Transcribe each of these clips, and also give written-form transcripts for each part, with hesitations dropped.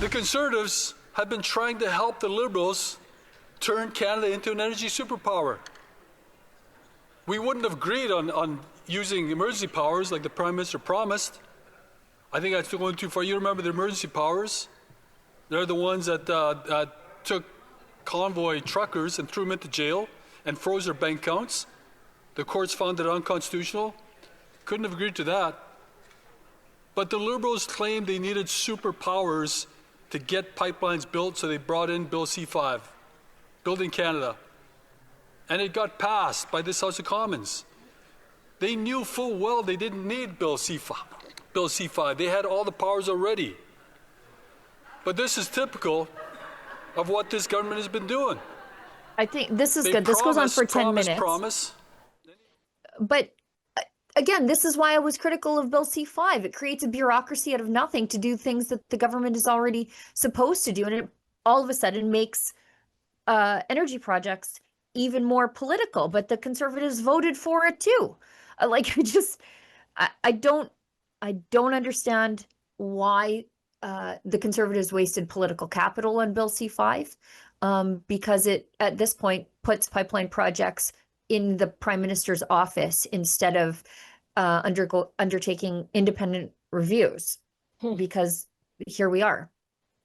The Conservatives have been trying to help the Liberals turn Canada into an energy superpower. We wouldn't have agreed on using emergency powers like the Prime Minister promised. I think that's going too far. You remember the emergency powers? They're the ones that took convoy truckers and threw them into jail and froze their bank accounts. The courts found it unconstitutional. Couldn't have agreed to that. But the Liberals claimed they needed superpowers to get pipelines built, so they brought in Bill C-5, Building Canada. And it got passed by this House of Commons. They knew full well they didn't need Bill C-5. They had all the powers already. But this is typical of what this government has been doing. I think this is good. This goes on for 10 minutes. But again, this is why I was critical of Bill C-5. It creates a bureaucracy out of nothing to do things that the government is already supposed to do. And it all of a sudden makes energy projects even more political. But the Conservatives voted for it too. I don't understand why the Conservatives wasted political capital on Bill C-5, because it, at this point, puts pipeline projects in the Prime Minister's office instead of undertaking independent reviews, because here we are.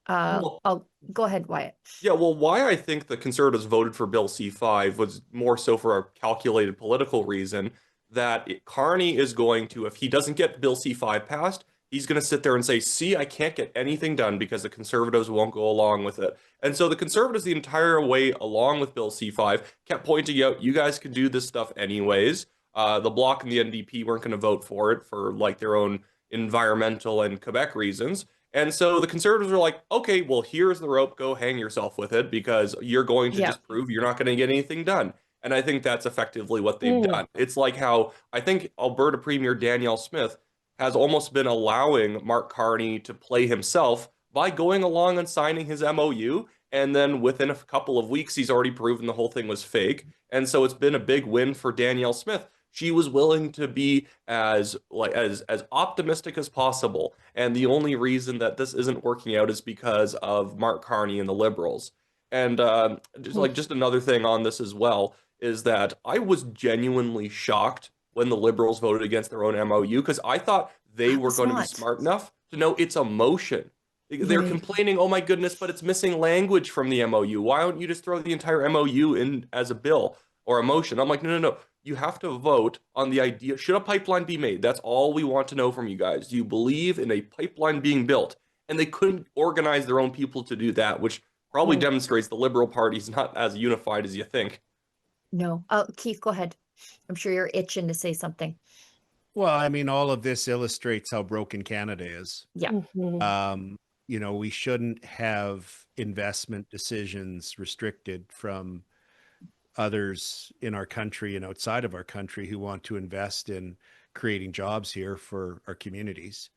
I'll go ahead, Wyatt. Yeah, well, why I think the Conservatives voted for Bill C-5 was more so for a calculated political reason that Carney is going to, if he doesn't get Bill C-5 passed, he's going to sit there and say, see, I can't get anything done because the Conservatives won't go along with it. And so the Conservatives the entire way along with Bill C-5 kept pointing out, you guys can do this stuff anyways. The Bloc and the NDP weren't going to vote for it for like their own environmental and Quebec reasons. And so the Conservatives are like, okay, well, here's the rope. Go hang yourself with it because you're going to just prove you're not going to get anything done. And I think that's effectively what they've done. It's like how I think Alberta Premier Danielle Smith has almost been allowing Mark Carney to play himself by going along and signing his MOU. And then within a couple of weeks, he's already proven the whole thing was fake. And so it's been a big win for Danielle Smith. She was willing to be as optimistic as possible. And the only reason that this isn't working out is because of Mark Carney and the Liberals. And just another thing on this as well is that I was genuinely shocked when the Liberals voted against their own MOU, because I thought they were going to be smart enough to know it's a motion. They're complaining, oh my goodness, but it's missing language from the MOU. Why don't you just throw the entire MOU in as a bill or a motion? I'm like, no. You have to vote on the idea. Should a pipeline be made? That's all we want to know from you guys. Do you believe in a pipeline being built? And they couldn't organize their own people to do that, which probably demonstrates the Liberal Party is not as unified as you think. No. Keith, go ahead. I'm sure you're itching to say something. Well, I mean, all of this illustrates how broken Canada is. Yeah. We shouldn't have investment decisions restricted from others in our country and outside of our country who want to invest in creating jobs here for our communities.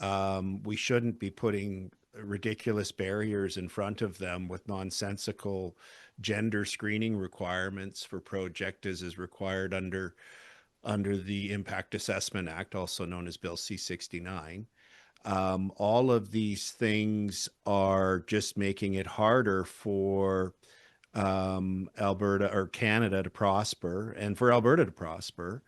We shouldn't be putting ridiculous barriers in front of them with nonsensical gender screening requirements for project as is required under the Impact Assessment Act, also known as Bill C-69. All of these things are just making it harder for Alberta or Canada to prosper and for Alberta to prosper.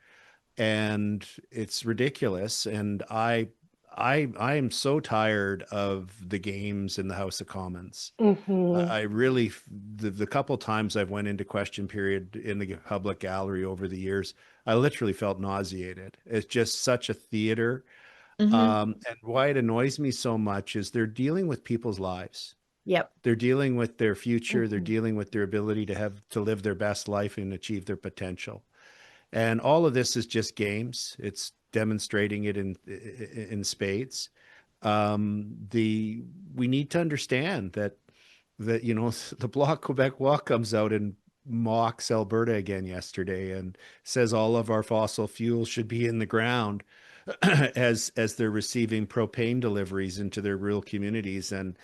And it's ridiculous. And I am so tired of the games in the House of Commons. I really, the couple times I've went into question period in the public gallery over the years, I literally felt nauseated. It's just such a theater. And why it annoys me so much is they're dealing with people's lives. Yep. They're dealing with their future. They're dealing with their ability to live their best life and achieve their potential. And all of this is just games. It's demonstrating it in spades. We need to understand that the Bloc Québécois comes out and mocks Alberta again yesterday and says all of our fossil fuels should be in the ground as they're receiving propane deliveries into their rural communities and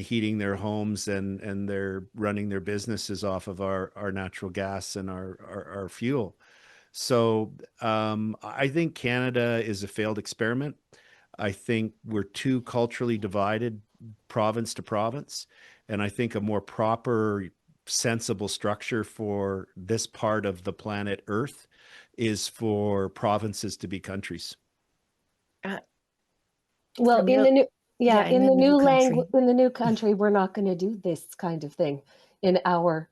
heating their homes and they're running their businesses off of our natural gas and our fuel. So I think Canada is a failed experiment. I think we're too culturally divided province to province. And I think a more proper, sensible structure for this part of the planet Earth is for provinces to be countries. Well, From in your- the new, yeah, in the new country. language, in the new country, we're not going to do this kind of thing in our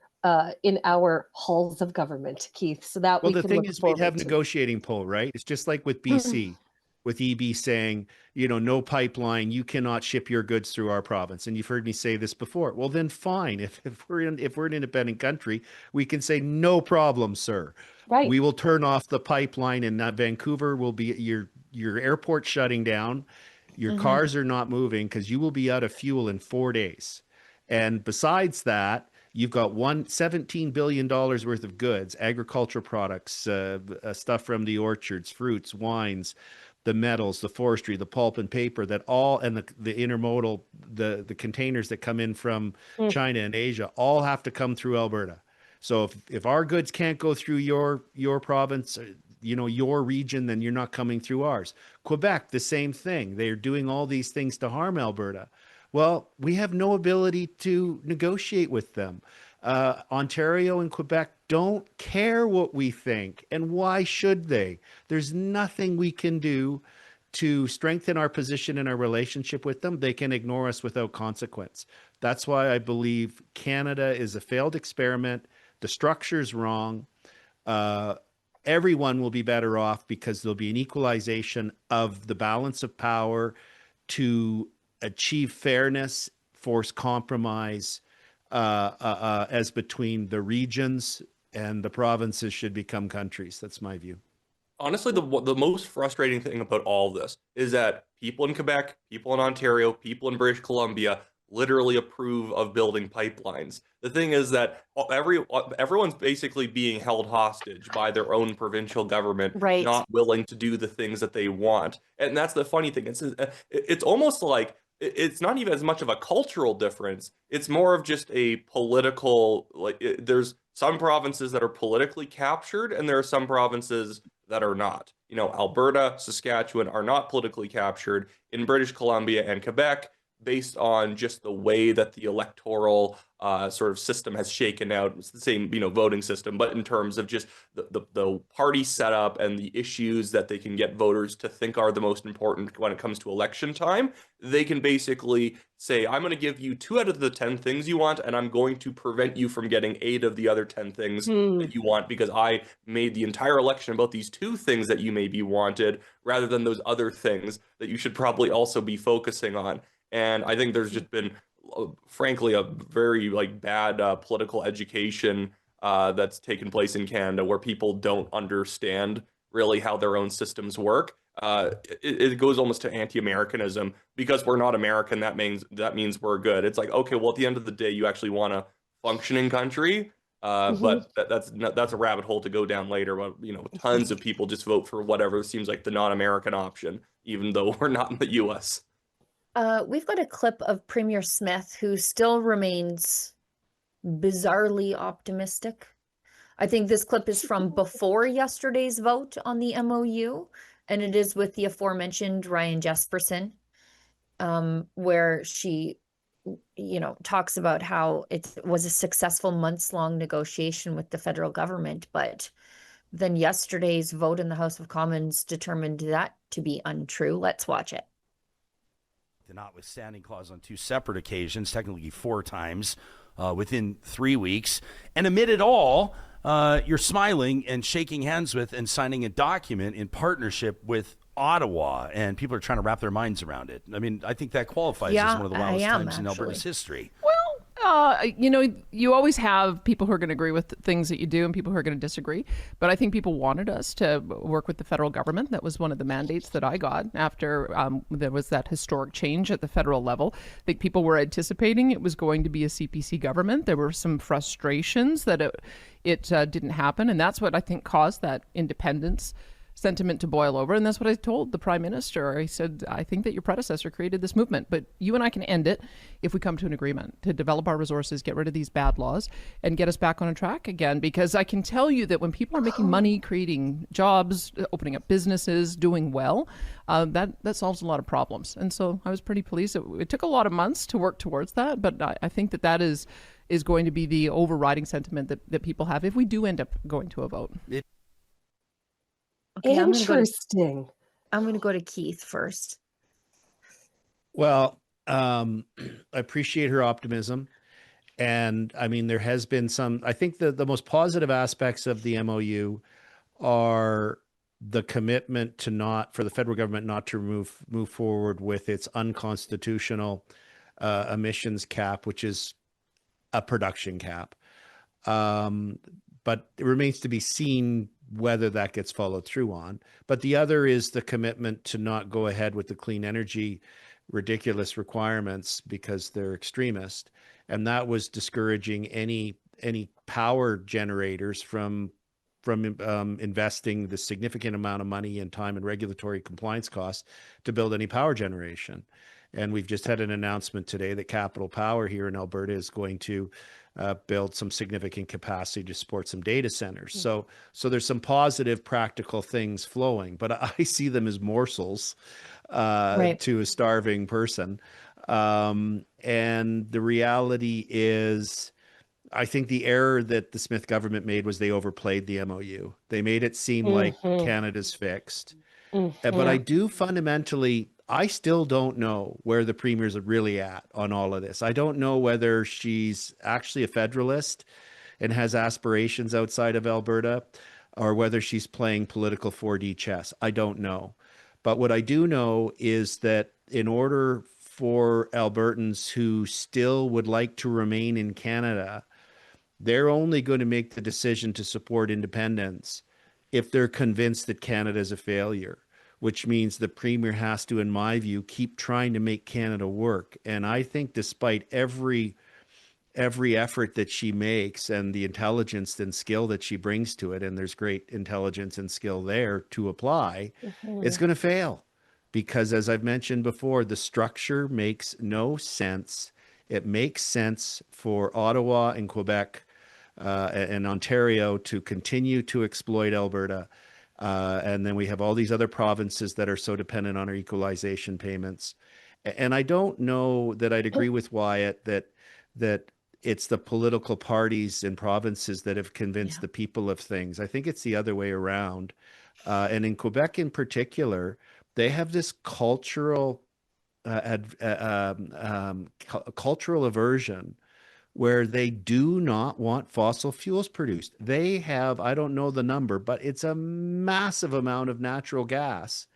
halls of government, Keith. So that Well, we the can thing look is, we'd have forward to. negotiating pull, right? It's just like with BC, with EB saying, you know, no pipeline, you cannot ship your goods through our province. And you've heard me say this before. Well, then fine. If we're an independent country, we can say no problem, sir. Right. We will turn off the pipeline, and Vancouver will be your airport shutting down. Your cars are not moving because you will be out of fuel in 4 days. And besides that, you've got $17 billion worth of goods, agricultural products, stuff from the orchards, fruits, wines, the metals, the forestry, the pulp and paper, that all, and the intermodal, the containers that come in from China and Asia, all have to come through Alberta. So if our goods can't go through your province, your region, then you're not coming through ours. Quebec, the same thing. They're doing all these things to harm Alberta. Well, we have no ability to negotiate with them. Ontario and Quebec don't care what we think, and why should they? There's nothing we can do to strengthen our position in our relationship with them. They can ignore us without consequence. That's why I believe Canada is a failed experiment. The structure's wrong. Everyone will be better off because there'll be an equalization of the balance of power to achieve fairness, force compromise, as between the regions, and the provinces should become countries. That's my view. Honestly, the most frustrating thing about all of this is that people in Quebec, people in Ontario, people in British Columbia literally approve of building pipelines. The thing is that everyone's basically being held hostage by their own provincial government, Right. not willing to do the things that they want. And that's the funny thing. It's almost like it's not even as much of a cultural difference. It's more of just a political, there's some provinces that are politically captured and there are some provinces that are not. Alberta, Saskatchewan are not politically captured. In British Columbia and Quebec, based on just the way that the electoral sort of system has shaken out. It's the same, voting system, but in terms of just the party setup and the issues that they can get voters to think are the most important when it comes to election time, they can basically say, I'm going to give you 2 out of the 10 things you want, and I'm going to prevent you from getting 8 of the other 10 things that you want, because I made the entire election about these 2 things that you maybe wanted, rather than those other things that you should probably also be focusing on. And I think there's just been, frankly, a very bad political education that's taken place in Canada, where people don't understand really how their own systems work. It goes almost to anti-Americanism. Because we're not American, that means we're good. It's like, okay, well, at the end of the day, you actually want a functioning country. But that's a rabbit hole to go down later. But tons of people just vote for whatever seems like the non-American option, even though we're not in the U.S. We've got a clip of Premier Smith, who still remains bizarrely optimistic. I think this clip is from before yesterday's vote on the MOU, and it is with the aforementioned Ryan Jesperson, where she, talks about how it was a successful months-long negotiation with the federal government, but then yesterday's vote in the House of Commons determined that to be untrue. Let's watch it. The notwithstanding clause on 2 separate occasions, technically 4 times within 3 weeks. And amid it all, you're smiling and shaking hands with and signing a document in partnership with Ottawa, and people are trying to wrap their minds around it. I mean, I think that qualifies as one of the wildest times in Alberta's history. You always have people who are going to agree with things that you do and people who are going to disagree. But I think people wanted us to work with the federal government. That was one of the mandates that I got after there was that historic change at the federal level. I think people were anticipating it was going to be a CPC government. There were some frustrations that it didn't happen. And that's what I think caused that independence sentiment to boil over. And that's what I told the Prime Minister. I said, I think that your predecessor created this movement, but you and I can end it if we come to an agreement to develop our resources, get rid of these bad laws, and get us back on a track again. Because I can tell you that when people are making money, creating jobs, opening up businesses, doing well, that solves a lot of problems. And so I was pretty pleased. It took a lot of months to work towards that, but I think that is going to be the overriding sentiment that people have if we do end up going to a vote. Okay, Interesting. I'm going to go to Keith first. Well, I appreciate her optimism. And I mean, there has been some, I think the most positive aspects of the MOU are the commitment for the federal government not to move forward with its unconstitutional emissions cap, which is a production cap. But it remains to be seen whether that gets followed through on. But the other is the commitment to not go ahead with the clean energy ridiculous requirements because they're extremist. And that was discouraging any power generators from investing the significant amount of money and time and regulatory compliance costs to build any power generation. And we've just had an announcement today that Capital Power here in Alberta is going to build some significant capacity to support some data centers. So there's some positive practical things flowing, but I see them as morsels to a starving person. And the reality is, I think the error that the Smith government made was they overplayed the MOU. They made it seem like Canada's fixed. But I do fundamentally, I still don't know where the premier's really at on all of this. I don't know whether she's actually a federalist and has aspirations outside of Alberta, or whether she's playing political 4D chess. I don't know. But what I do know is that in order for Albertans who still would like to remain in Canada, they're only going to make the decision to support independence if they're convinced that Canada is a failure, which means the premier has to, in my view, keep trying to make Canada work. And I think despite every effort that she makes and the intelligence and skill that she brings to it, and there's great intelligence and skill there to apply, it's going to fail. Because as I've mentioned before, the structure makes no sense. It makes sense for Ottawa and Quebec and Ontario to continue to exploit Alberta. And then we have all these other provinces that are so dependent on our equalization payments. And I don't know that I'd agree with Wyatt that it's the political parties in provinces that have convinced the people of things. I think it's the other way around. And in Quebec in particular, they have this cultural aversion where they do not want fossil fuels produced. They have, I don't know the number, but it's a massive amount of natural gas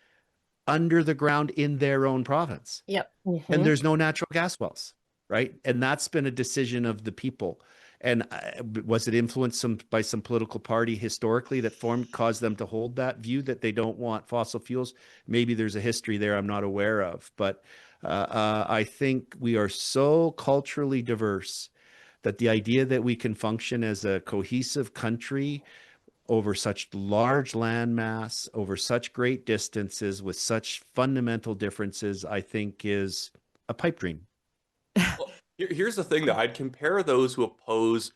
under the ground in their own province. Yep. And there's no natural gas wells, right? And that's been a decision of the people. And was it influenced by some political party historically that caused them to hold that view that they don't want fossil fuels? Maybe there's a history there I'm not aware of. But I think we are so culturally diverse that the idea that we can function as a cohesive country over such large land mass, over such great distances, with such fundamental differences, I think is a pipe dream. Well, here's the thing, though. I'd compare those who oppose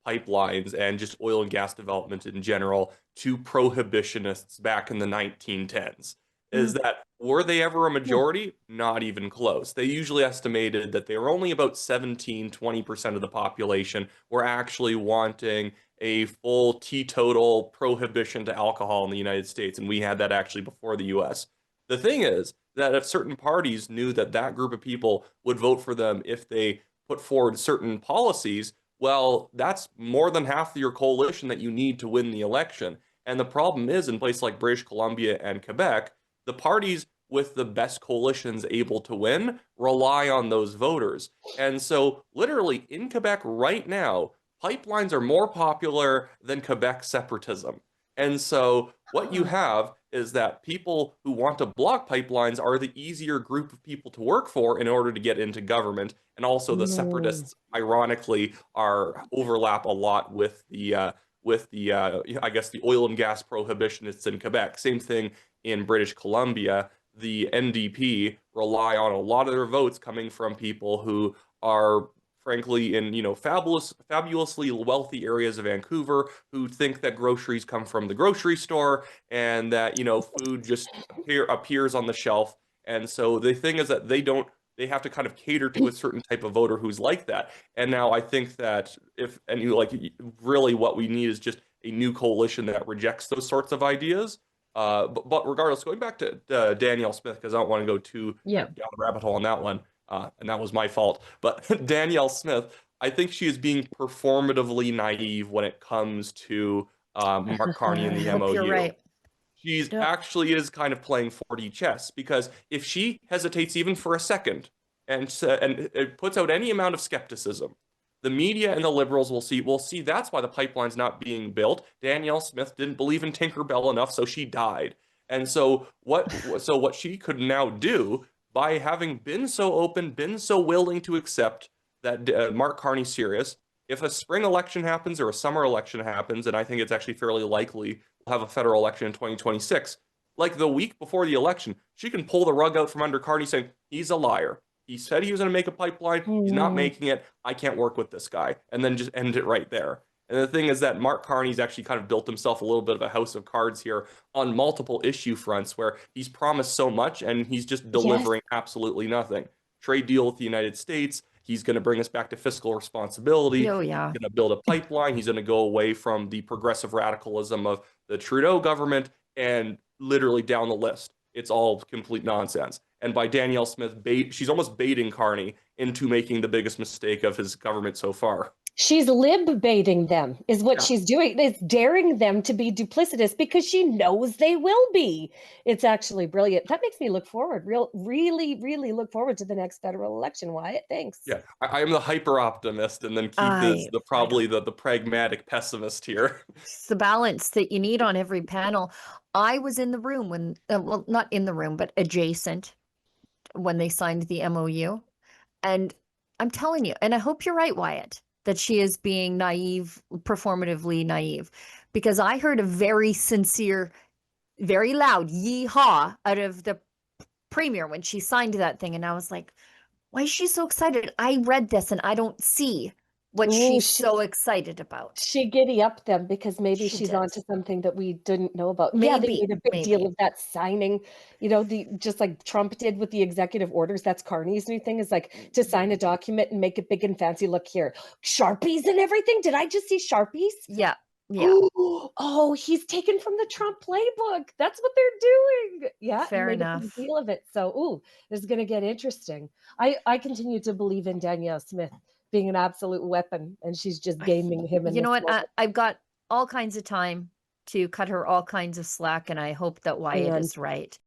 pipelines and just oil and gas development in general to prohibitionists back in the 1910s. Is that, were they ever a majority? Not even close. They usually estimated that they were only about 20% of the population were actually wanting a full teetotal prohibition to alcohol in the United States. And we had that actually before the US. The thing is that if certain parties knew that that group of people would vote for them if they put forward certain policies, well, that's more than half of your coalition that you need to win the election. And the problem is, in places like British Columbia and Quebec, the parties with the best coalitions able to win rely on those voters. And so literally in Quebec right now, pipelines are more popular than Quebec separatism. And so what you have is that people who want to block pipelines are the easier group of people to work for in order to get into government. And also the separatists, ironically, overlap a lot with the with the, I guess, the oil and gas prohibitionists in Quebec. Same thing in British Columbia. The NDP rely on a lot of their votes coming from people who are frankly in, fabulously wealthy areas of Vancouver, who think that groceries come from the grocery store and that, food just appears on the shelf. And so the thing is that they have to kind of cater to a certain type of voter who's like that. And now I think that really what we need is just a new coalition that rejects those sorts of ideas. But regardless, going back to Danielle Smith, because I don't want to go too down the rabbit hole on that one, and that was my fault. But Danielle Smith, I think she is being performatively naive when it comes to Mark Carney and the I hope MOU. you're right. She's actually is kind of playing 4D chess, because if she hesitates even for a second and it puts out any amount of skepticism, the media and the Liberals will see that's why the pipeline's not being built. Danielle Smith didn't believe in Tinkerbell enough, so she died. And so what she could now do, by having been so open, been so willing to accept that Mark Carney's serious, if a spring election happens or a summer election happens, and I think it's actually fairly likely we'll have a federal election in 2026, like the week before the election, she can pull the rug out from under Carney saying, he's a liar. He said he was going to make a pipeline. He's not making it. I can't work with this guy. And then just end it right there. And the thing is that Mark Carney's actually kind of built himself a little bit of a house of cards here on multiple issue fronts, where he's promised so much and he's just delivering absolutely nothing. Trade deal with the United States. He's going to bring us back to fiscal responsibility. Oh, yeah. He's going to build a pipeline. He's going to go away from the progressive radicalism of the Trudeau government, and literally down the list, it's all complete nonsense. And by Danielle Smith, she's almost baiting Carney into making the biggest mistake of his government so far. She's lib-baiting them, is what she's doing. It's daring them to be duplicitous because she knows they will be. It's actually brilliant. That makes me look forward, really, really look forward to the next federal election. Wyatt, thanks. Yeah, I am the hyper optimist, and then Keith is the pragmatic pessimist here. It's the balance that you need on every panel. I was in the room when, well, not in the room, but adjacent when they signed the MOU. And I'm telling you, and I hope you're right, Wyatt, that she is being naive, performatively naive, because I heard a very sincere, very loud yee-haw out of the premier when she signed that thing. And I was like, why is she so excited? I read this and I don't see what she's so excited about. She giddy up them because maybe she's did. onto something that we didn't know about. Maybe, yeah, they made a big deal of that signing, just like Trump did with the executive orders. That's Carney's new thing, is like to sign a document and make it big and fancy. Look here, Sharpies and everything. Did I just see Sharpies? Yeah. Yeah. Oh, he's taken from the Trump playbook. That's what they're doing. Yeah. Fair made enough. A big deal of it. So, this is going to get interesting. I continue to believe in Danielle Smith being an absolute weapon, and she's just gaming him. You know what? I've got all kinds of time to cut her all kinds of slack, and I hope that Wyatt is right.